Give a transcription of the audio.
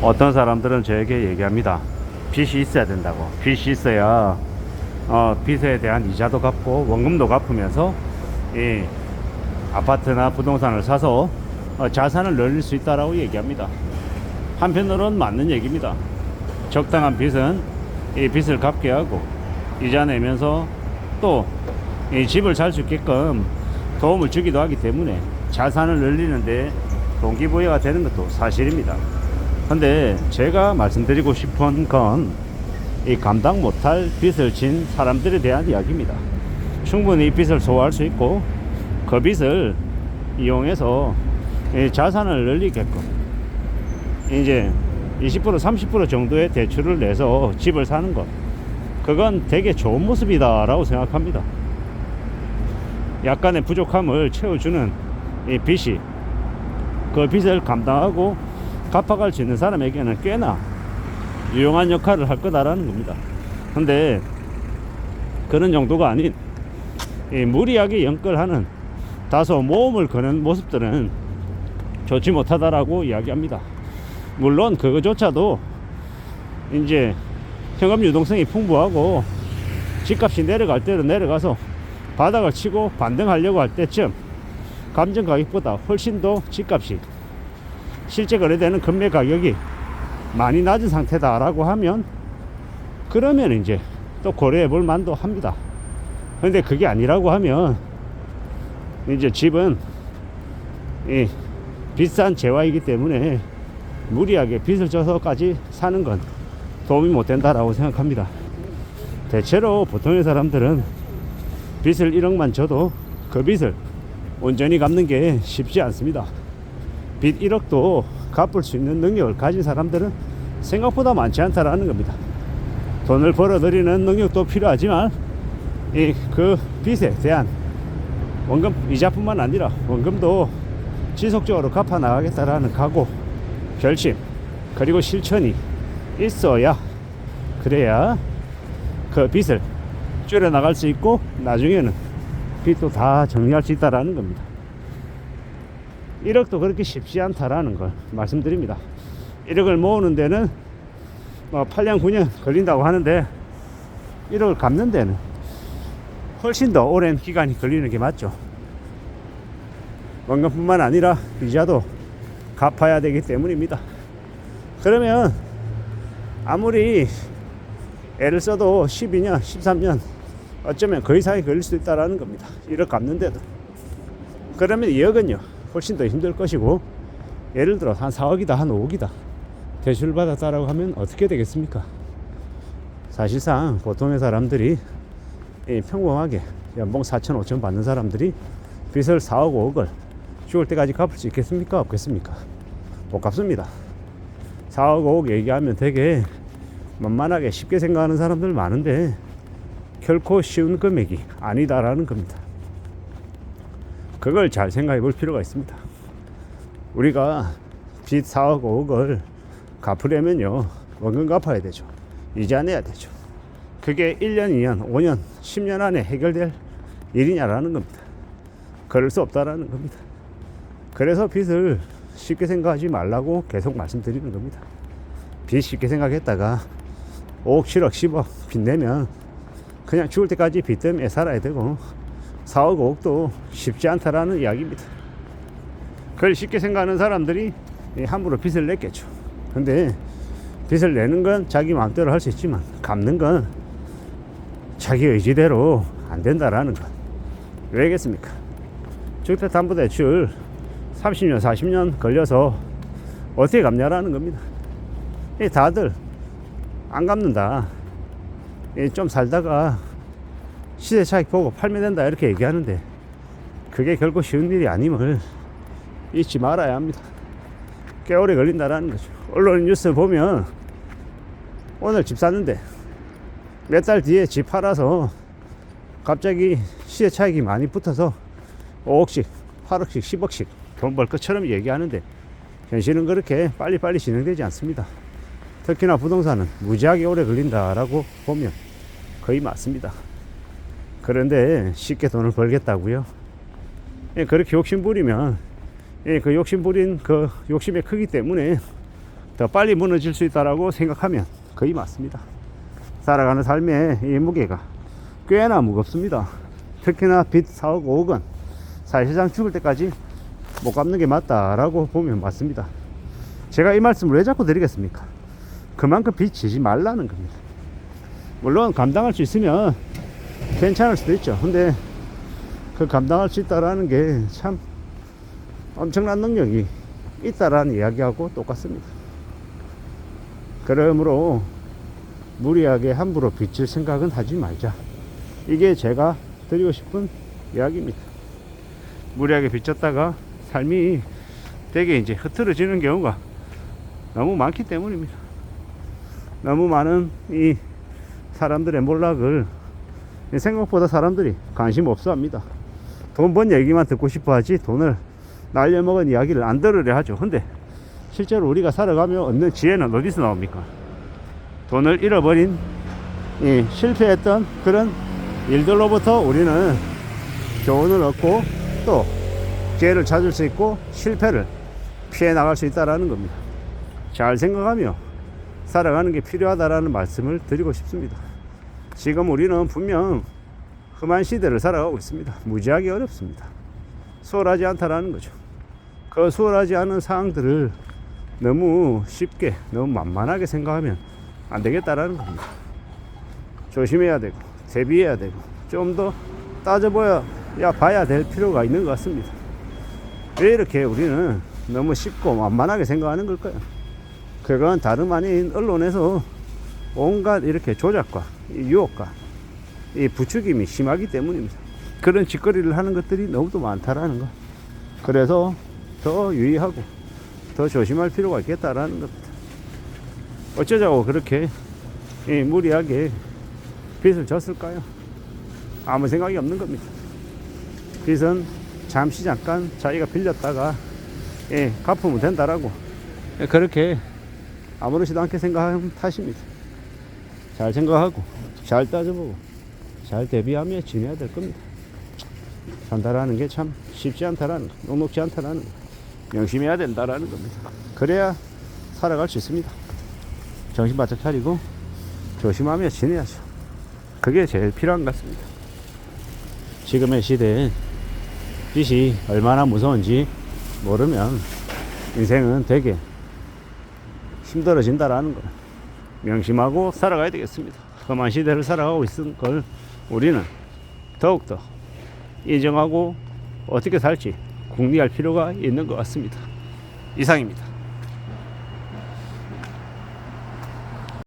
어떤 사람들은 저에게 얘기합니다. 빚이 있어야 된다고. 빚이 있어야 빚에 대한 이자도 갚고 원금도 갚으면서 이 아파트나 부동산을 사서 자산을 늘릴 수 있다라고 얘기합니다. 한편으로는 맞는 얘기입니다. 적당한 빚은 이 빚을 갚게 하고 이자 내면서 또 이 집을 살 수 있게끔 도움을 주기도 하기 때문에 자산을 늘리는데 동기부여가 되는 것도 사실입니다. 근데 제가 말씀드리고 싶은 건 이 감당 못할 빚을 진 사람들에 대한 이야기입니다. 충분히 이 빚을 소화할 수 있고 그 빚을 이용해서 이 자산을 늘리게끔 이제 20% 30% 정도의 대출을 내서 집을 사는 것, 그건 되게 좋은 모습이다 라고 생각합니다. 약간의 부족함을 채워주는 이 빚이 그 빚을 감당하고 갚아갈 수 있는 사람에게는 꽤나 유용한 역할을 할 거다라는 겁니다. 근데 그런 정도가 아닌 이 무리하게 연끌하는 다소 모험을 거는 모습들은 좋지 못하다라고 이야기합니다. 물론 그거조차도 이제 현금 유동성이 풍부하고 집값이 내려갈 때로 내려가서 바닥을 치고 반등하려고 할 때쯤 감정 가격보다 훨씬 더 집값이 실제 거래되는 금매 가격이 많이 낮은 상태다라고 하면 그러면 이제 또 고려해 볼 만도 합니다. 근데 그게 아니라고 하면 이제 집은 이 비싼 재화이기 때문에 무리하게 빚을 져서까지 사는 건 도움이 못 된다라고 생각합니다. 대체로 보통의 사람들은 빚을 1억만 져도 그 빚을 온전히 갚는 게 쉽지 않습니다. 빚 1억도 갚을 수 있는 능력을 가진 사람들은 생각보다 많지 않다라는 겁니다. 돈을 벌어들이는 능력도 필요하지만 그 빚에 대한 원금 이자뿐만 아니라 원금도 지속적으로 갚아 나가겠다라는 각오, 결심, 그리고 실천이 있어야 그래야 그 빚을 줄여 나갈 수 있고 나중에는 빚도 다 정리할 수 있다라는 겁니다. 1억도 그렇게 쉽지 않다라는 걸 말씀드립니다. 1억을 모으는 데는 8년 9년 걸린다고 하는데 1억을 갚는 데는 훨씬 더 오랜 기간이 걸리는 게 맞죠. 원금뿐만 아니라 이자도 갚아야 되기 때문입니다. 그러면 아무리 애를 써도 12년 13년 어쩌면 그 이상이 걸릴 수 있다는 겁니다. 1억 갚는데도. 그러면 2억은요 훨씬 더 힘들 것이고, 예를 들어 한 4억이다 한 5억이다 대출을 받았다라고 하면 어떻게 되겠습니까? 사실상 보통의 사람들이 평범하게 연봉 4천 5천 받는 사람들이 빚을 4억 5억을 죽을 때까지 갚을 수 있겠습니까? 없겠습니까? 못 갚습니다. 4억 5억 얘기하면 되게 만만하게 쉽게 생각하는 사람들 많은데 결코 쉬운 금액이 아니다라는 겁니다. 그걸 잘 생각해 볼 필요가 있습니다. 우리가 빚 4억 5억을 갚으려면요 원금 갚아야 되죠. 이자 내야 되죠. 그게 1년 2년 5년 10년 안에 해결될 일이냐라는 겁니다. 그럴 수 없다라는 겁니다. 그래서 빚을 쉽게 생각하지 말라고 계속 말씀드리는 겁니다. 빚 쉽게 생각했다가 5억 7억 10억 빚 내면 그냥 죽을 때까지 빚 때문에 살아야 되고 4억 5억도 쉽지 않다라는 이야기입니다. 그걸 쉽게 생각하는 사람들이 함부로 빚을 냈겠죠. 근데 빚을 내는 건 자기 마음대로 할 수 있지만 갚는 건 자기 의지대로 안 된다라는 것. 왜겠습니까? 주택담보대출 30년 40년 걸려서 어떻게 갚냐라는 겁니다. 다들 안 갚는다, 좀 살다가 시세 차익 보고 팔면 된다 이렇게 얘기하는데 그게 결코 쉬운 일이 아님을 잊지 말아야 합니다. 꽤 오래 걸린다라는 거죠. 언론 뉴스 보면 오늘 집 샀는데 몇 달 뒤에 집 팔아서 갑자기 시세 차익이 많이 붙어서 5억씩 8억씩 10억씩 돈 벌 것처럼 얘기하는데 현실은 그렇게 빨리빨리 진행되지 않습니다. 특히나 부동산은 무지하게 오래 걸린다라고 보면 거의 맞습니다. 그런데 쉽게 돈을 벌겠다고요? 그렇게 욕심 부리면 그 욕심 부린 그 욕심의 크기 때문에 더 빨리 무너질 수 있다라고 생각하면 거의 맞습니다. 살아가는 삶의 이 무게가 꽤나 무겁습니다. 특히나 빚 4억 5억은 사실상 죽을 때까지 못 갚는 게 맞다라고 보면 맞습니다. 제가 이 말씀을 왜 자꾸 드리겠습니까? 그만큼 빚 지지 말라는 겁니다. 물론 감당할 수 있으면 괜찮을 수도 있죠. 근데 그 감당할 수 있다라는 게 참 엄청난 능력이 있다라는 이야기하고 똑같습니다. 그러므로 무리하게 함부로 빚질 생각은 하지 말자. 이게 제가 드리고 싶은 이야기입니다. 무리하게 빚졌다가 삶이 되게 이제 흐트러지는 경우가 너무 많기 때문입니다. 너무 많은 이 사람들의 몰락을 생각보다 사람들이 관심 없어 합니다. 돈 번 얘기만 듣고 싶어 하지 돈을 날려먹은 이야기를 안 들으려 하죠. 근데 실제로 우리가 살아가며 얻는 지혜는 어디서 나옵니까? 돈을 잃어버린 실패했던 그런 일들로부터 우리는 교훈을 얻고 또 기회를 찾을 수 있고 실패를 피해 나갈 수 있다는 겁니다. 잘 생각하며 살아가는 게 필요하다라는 말씀을 드리고 싶습니다. 지금 우리는 분명 험한 시대를 살아가고 있습니다. 무지하게 어렵습니다. 수월하지 않다라는 거죠. 그 수월하지 않은 상황들을 너무 쉽게 너무 만만하게 생각하면 안 되겠다라는 겁니다. 조심해야 되고 대비해야 되고 좀 더 따져봐야 봐야 될 필요가 있는 것 같습니다. 왜 이렇게 우리는 너무 쉽고 만만하게 생각하는 걸까요? 그건 다름 아닌 언론에서 온갖 이렇게 조작과 유혹과 이 부추김이 심하기 때문입니다. 그런 짓거리를 하는 것들이 너무도 많다라는 거. 그래서 더 유의하고 더 조심할 필요가 있겠다라는 겁니다. 어쩌자고 그렇게 무리하게 빚을 졌을까요? 아무 생각이 없는 겁니다. 빚은 잠시 잠깐 자기가 빌렸다가 갚으면 된다라고 그렇게 아무렇지도 않게 생각하는 탓입니다. 잘 생각하고 잘 따져보고 잘 대비하며 지내야 될 겁니다. 산다라는 게 참 쉽지 않다라는 거, 녹록지 않다라는 거, 명심해야 된다라는 겁니다. 그래야 살아갈 수 있습니다. 정신 바짝 차리고 조심하며 지내야죠. 그게 제일 필요한 것 같습니다. 지금의 시대에 빚이 얼마나 무서운지 모르면 인생은 되게 힘들어진다라는 걸 명심하고 살아가야 되겠습니다. 험한 시대를 살아가고 있는 걸 우리는 더욱더 인정하고 어떻게 살지 궁리할 필요가 있는 것 같습니다. 이상입니다.